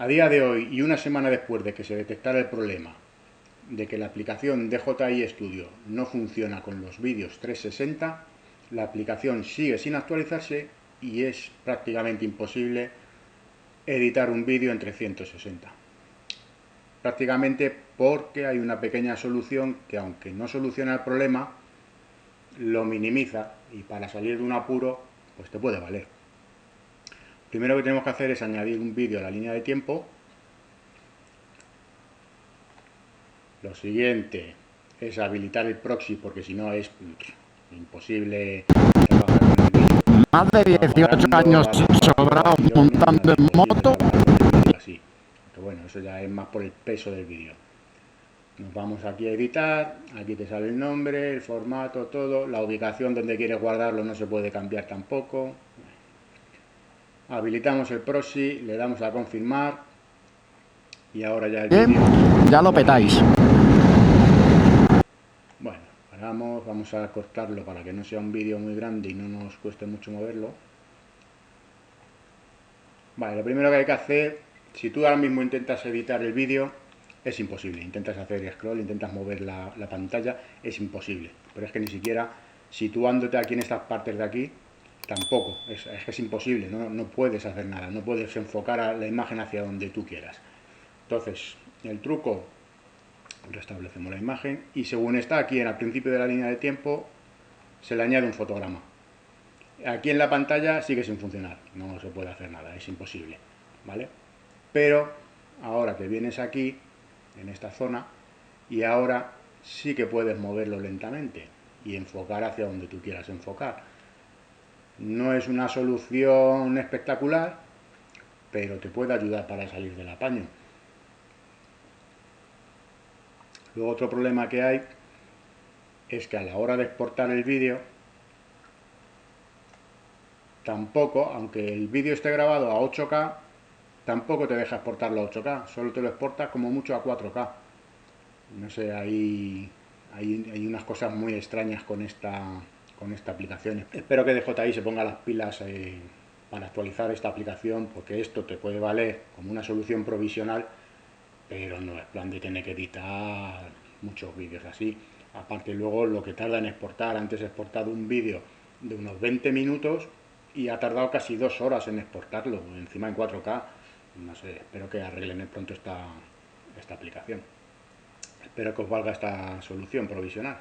A día de hoy y una semana después de que se detectara el problema de que la aplicación DJI Studio no funciona con los vídeos 360, la aplicación sigue sin actualizarse y es prácticamente imposible editar un vídeo en 360. Prácticamente porque hay una pequeña solución que, aunque no soluciona el problema, lo minimiza y para salir de un apuro pues te puede valer. Primero que tenemos que hacer es añadir un vídeo a la línea de tiempo. Lo siguiente es habilitar el proxy, porque si no es imposible trabajar con el vídeo. Más de 18 años sobrados montando en moto. Así. Que bueno, eso ya es más por el peso del vídeo. Nos vamos aquí a editar, aquí te sale el nombre, el formato, todo, la ubicación donde quieres guardarlo no se puede cambiar tampoco. Habilitamos el proxy, le damos a confirmar y ahora ya el vídeo. Ya lo petáis. Bueno, vamos a cortarlo para que no sea un vídeo muy grande y no nos cueste mucho moverlo. Vale, lo primero que hay que hacer, si tú ahora mismo intentas editar el vídeo, es imposible. Intentas hacer scroll, intentas mover la pantalla, es imposible. Pero es que ni siquiera situándote aquí en estas partes de aquí, tampoco. Es que es imposible, no puedes hacer nada, no puedes enfocar a la imagen hacia donde tú quieras. Entonces, el truco, restablecemos la imagen y según está aquí en el principio de la línea de tiempo, se le añade un fotograma. Aquí en la pantalla sigue sin funcionar, no se puede hacer nada, es imposible, ¿vale? Pero ahora te vienes aquí, en esta zona, y ahora sí que puedes moverlo lentamente y enfocar hacia donde tú quieras enfocar. No es una solución espectacular, pero te puede ayudar para salir del apaño. Luego otro problema que hay es que a la hora de exportar el vídeo, tampoco, aunque el vídeo esté grabado a 8K, tampoco te deja exportarlo a 8K, solo te lo exporta como mucho a 4K. No sé, hay unas cosas muy extrañas con esta aplicación. Espero que DJI se ponga las pilas para actualizar esta aplicación, porque esto te puede valer como una solución provisional, pero no es plan de tener que editar muchos vídeos así. Aparte luego lo que tarda en exportar, antes he exportado un vídeo de unos 20 minutos y ha tardado casi 2 horas en exportarlo, encima en 4K. No sé, espero que arreglen pronto esta aplicación. Espero que os valga esta solución provisional.